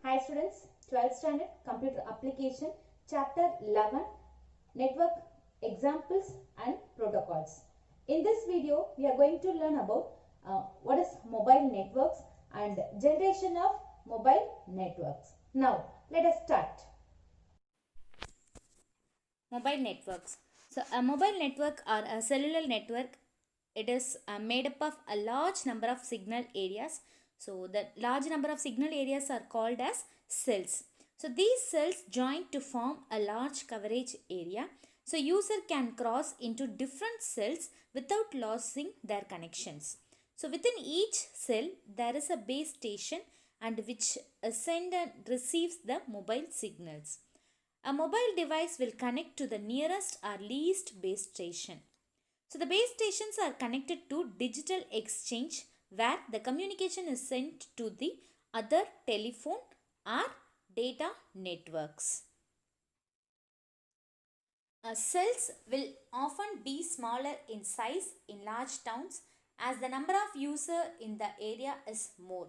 Hi students, 12th standard computer application chapter 11 network examples and protocols. In this video we are going to learn about what is mobile networks and generation of mobile networks. Now let us start. Mobile networks. So a mobile network or a cellular network, it is made up of a large number of signal areas. So the large number of signal areas are called as cells. So these cells join to form a large coverage area. So user can cross into different cells without losing their connections. So within each cell there is a base station and which sends and receives the mobile signals. A mobile device will connect to the nearest or least base station. So the base stations are connected to digital exchange where the communication is sent to the other telephone or data networks. Cells will often be smaller in size in large towns as the number of users in the area is more.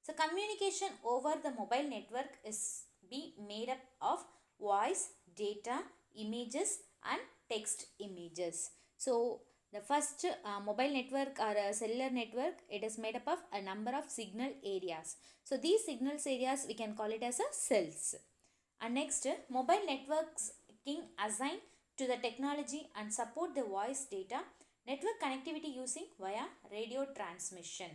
So communication over the mobile network is be made up of voice, data, images and text images. So the first mobile network or a cellular network, it is made up of a number of signal areas. So these signals areas we can call it as a cells. And next, mobile networks being assigned to the technology and support the voice data network connectivity using via radio transmission.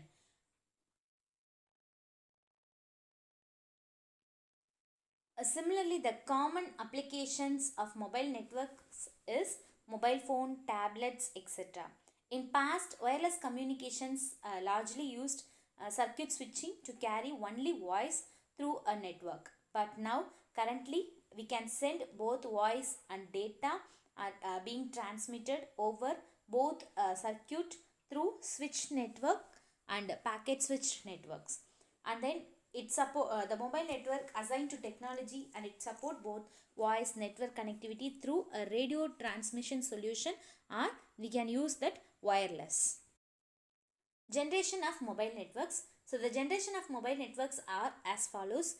Similarly, the common applications of mobile networks is mobile phone, tablets, etc. In past, wireless communications largely used circuit switching to carry only voice through a network. But now, currently, we can send both voice and data are being transmitted over both circuit through switch network and packet switch networks. And then it support the mobile network assigned to technology and it support both voice network connectivity through a radio transmission solution, or we can use that wireless. Generation of mobile networks. So the generation of mobile networks are as follows.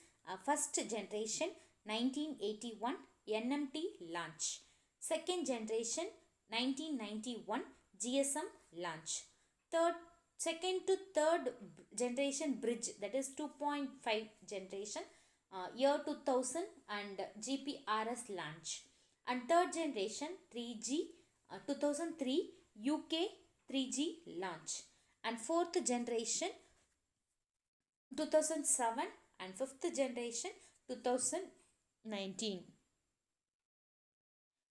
First generation 1981 NMT launch. Second generation 1991 GSM launch. Second to third generation bridge, that is 2.5 generation year 2000 and GPRS launch. And third generation 3G 2003 UK 3G launch. And fourth generation 2007 and fifth generation 2019.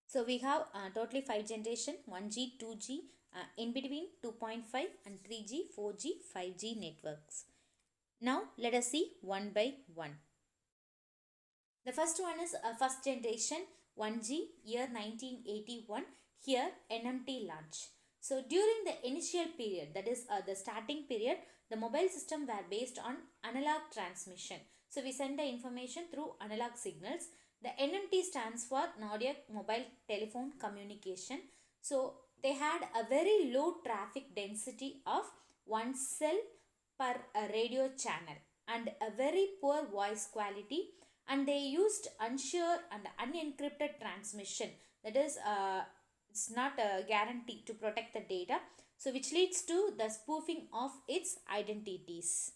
So we have totally 5 generation 1G, 2G, in between 2.5 and 3G, 4G, 5G networks. Now let us see one by one. The first one is first generation 1G year 1981, here NMT launch. So during the initial period, that is the starting period, the mobile system were based on analog transmission. So we send the information through analog signals. The NMT stands for Nordic Mobile Telephone Communication. So they had a very low traffic density of 1 cell per radio channel and a very poor voice quality, and they used unsure and unencrypted transmission, that is it's not a guarantee to protect the data, so which leads to the spoofing of its identities.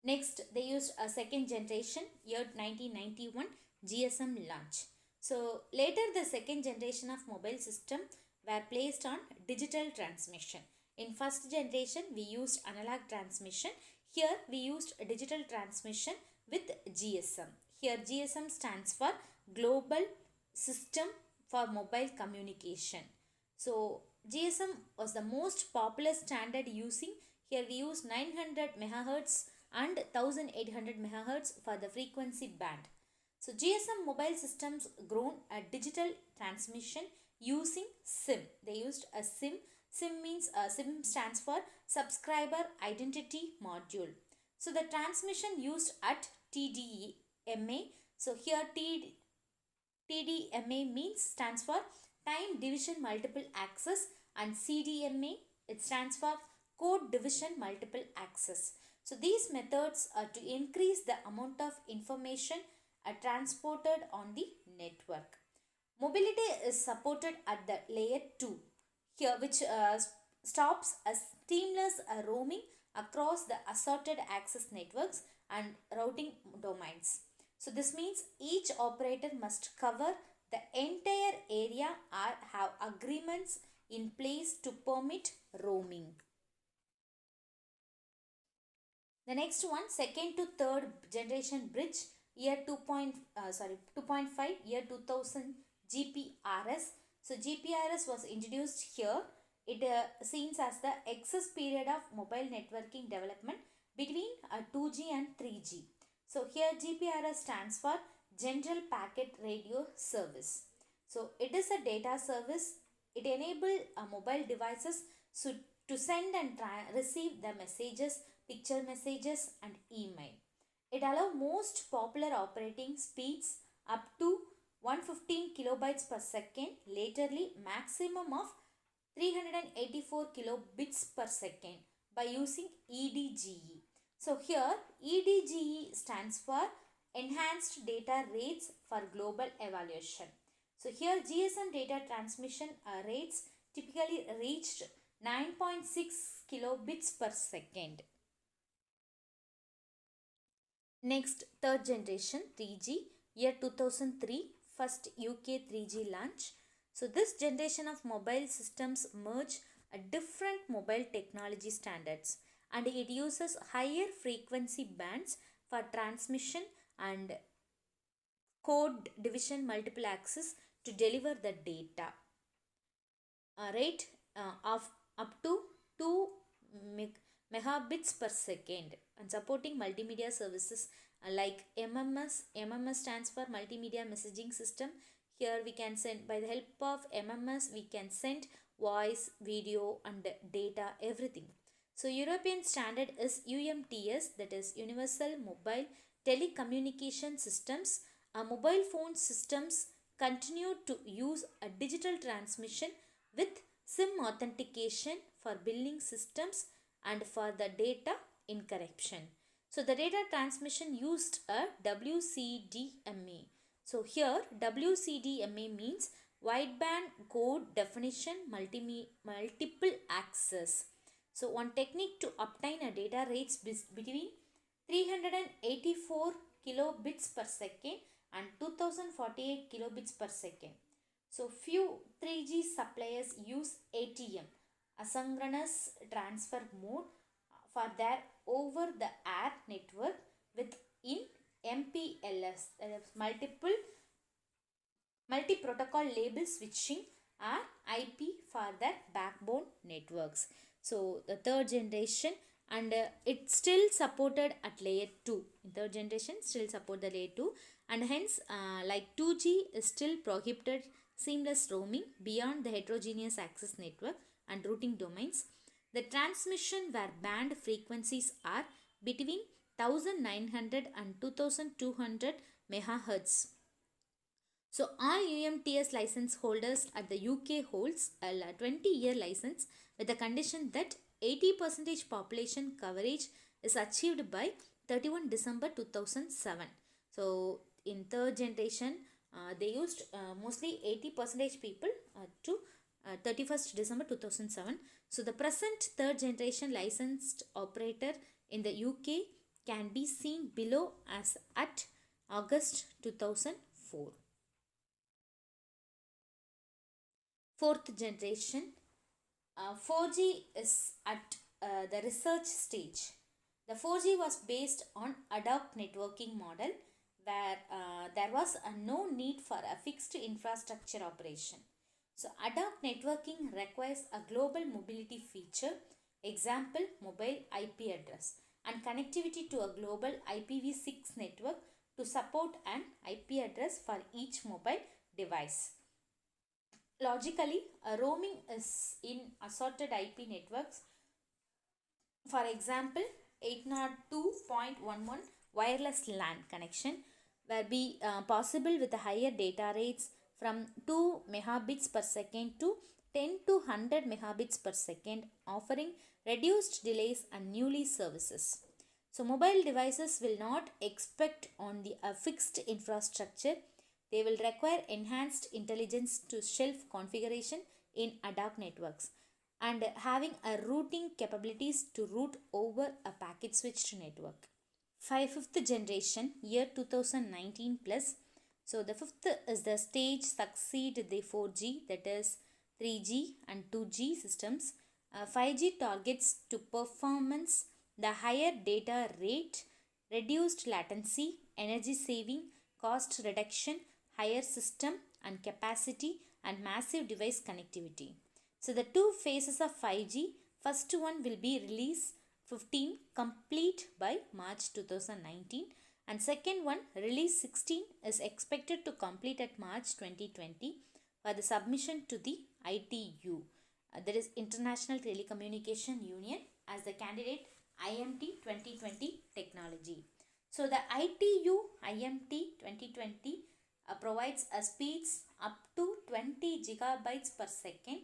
Next, they used a second generation year 1991 GSM launch. So later the second generation of mobile system were placed on digital transmission. In first generation we used analog transmission. Here we used digital transmission with GSM. Here GSM stands for Global System for Mobile Communication. So GSM was the most popular standard using, here we use 900 MHz and 1800 MHz for the frequency band. So GSM mobile systems grown a digital transmission using SIM. They used a SIM. SIM means SIM stands for Subscriber Identity Module. So the transmission used at TDMA. So here TDMA means stands for Time Division Multiple Access, and CDMA, it stands for Code Division Multiple Access. So these methods are to increase the amount of information transported on the network. Mobility is supported at the layer 2 here, which stops a seamless roaming across the assorted access networks and routing domains. So this means each operator must cover the entire area or have agreements in place to permit roaming. The next one, second to third generation bridge, year 2.5, year 2000 GPRS. So GPRS was introduced here. It seen as the excess period of mobile networking development between 2G and 3G. So here GPRS stands for General Packet Radio Service. So it is a data service. It enables mobile devices to send and receive the messages, picture messages and email. It allows most popular operating speeds up to 115 kilobytes per second, laterally maximum of 384 kilobits per second by using EDGE. So here EDGE stands for Enhanced Data Rates for Global Evaluation. So here GSM data transmission rates typically reached 9.6 kilobits per second. Next, third generation 3G, year 2003, first UK 3G launch. So this generation of mobile systems merge a different mobile technology standards, and it uses higher frequency bands for transmission and code division multiple access to deliver the data. A rate of up to 2 megabits per second, and supporting multimedia services like MMS. MMS stands for Multimedia Messaging System. Here we can send, by the help of MMS we can send voice, video and data, everything. So European standard is UMTS, that is Universal Mobile Telecommunication Systems. Mobile phone systems continue to use a digital transmission with SIM authentication for billing systems and for the data encryption. So the data transmission used a WCDMA. So here WCDMA means wideband code definition multiple access. So one technique to obtain a data rates between 384 kilobits per second and 2048 kilobits per second. So few 3G suppliers use ATM, asynchronous transfer mode, for their over the air network with in MPLS, that is multi-protocol label switching, or IP for their backbone networks. So the third generation, and it still supported at layer 2. In third generation still support the layer 2, and hence like 2G is still prohibited seamless roaming beyond the heterogeneous access network and routing domains. The transmission where band frequencies are between 1900 and 2200 MHz. So all UMTS license holders at the UK holds a 20-year license with the condition that 80% population coverage is achieved by 31 December 2007. So in third generation, they used mostly 80% people to 31st December 2007. So the present third generation licensed operator in the UK can be seen below as at August 2004. Fourth generation, 4G is at the research stage. The 4G was based on ad hoc networking model where there was no need for a fixed infrastructure operation. So ad hoc networking requires a global mobility feature, example mobile IP address, and connectivity to a global IPv6 network to support an IP address for each mobile device. Logically, roaming is in assorted IP networks. For example, 802.11 wireless LAN connection will be possible with higher data rates from 2 megabits per second to 10 to 100 megabits per second, offering reduced delays and newly services. So mobile devices will not expect on the fixed infrastructure. They will require enhanced intelligence to shelf configuration in ad hoc networks and having a routing capabilities to route over a packet switched network. Fifth generation year 2019 plus. So the fifth is the stage succeed the 4G, that is 3G and 2G systems. 5G targets to performance the higher data rate, reduced latency, energy saving, cost reduction, higher system and capacity, and massive device connectivity. So the two phases of 5G, first one will be release 15 complete by March 2019, and second one release 16 is expected to complete at March 2020 for the submission to the ITU, that is International Telecommunication Union, as the candidate IMT 2020 technology. So the ITU IMT 2020 provides a speeds up to 20 gigabytes per second,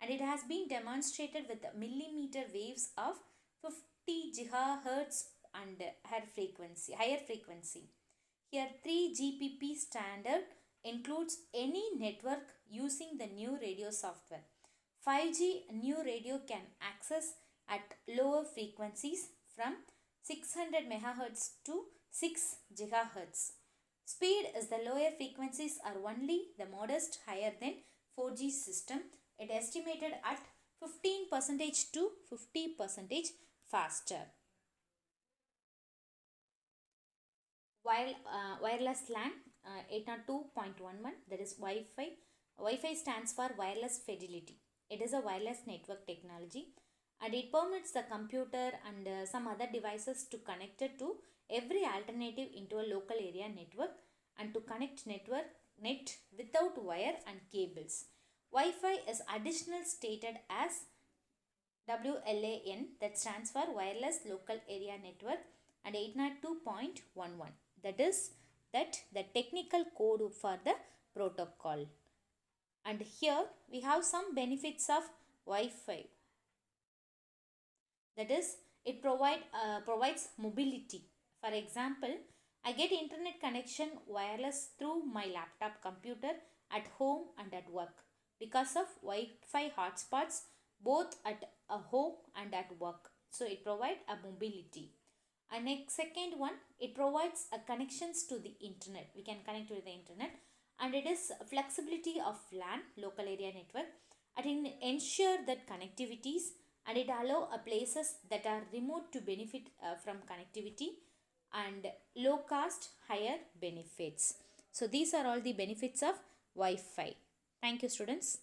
and it has been demonstrated with millimeter waves of 50 gigahertz and higher frequency. Here 3GPP standard includes any network using the new radio software. 5G new radio can access at lower frequencies from 600 MHz to 6 GHz. Speed is the lower frequencies are only the modest higher than 4G system. It estimated at 15% to 50% faster. While wireless LAN 802.11, that is Wi-Fi. Wi-Fi stands for wireless fidelity. It is a wireless network technology, and it permits the computer and some other devices to connect it to every alternative into a local area network and to connect net without wire and cables. Wi-Fi is additional stated as WLAN, that stands for wireless local area network, and 802.11, that is the technical code for the protocol. And here we have some benefits of Wi-Fi. That is, it provides mobility. For example, I get internet connection wireless through my laptop computer at home and at work because of Wi-Fi hotspots both at a home and at work. So it provides a mobility. And next second one, it provides a connections to the internet. We can connect to the internet, and it is flexibility of LAN, local area network, and it ensure that connectivities, and it allow places that are remote to benefit from connectivity, and low cost, higher benefits. So these are all the benefits of Wi-Fi. Thank you, students.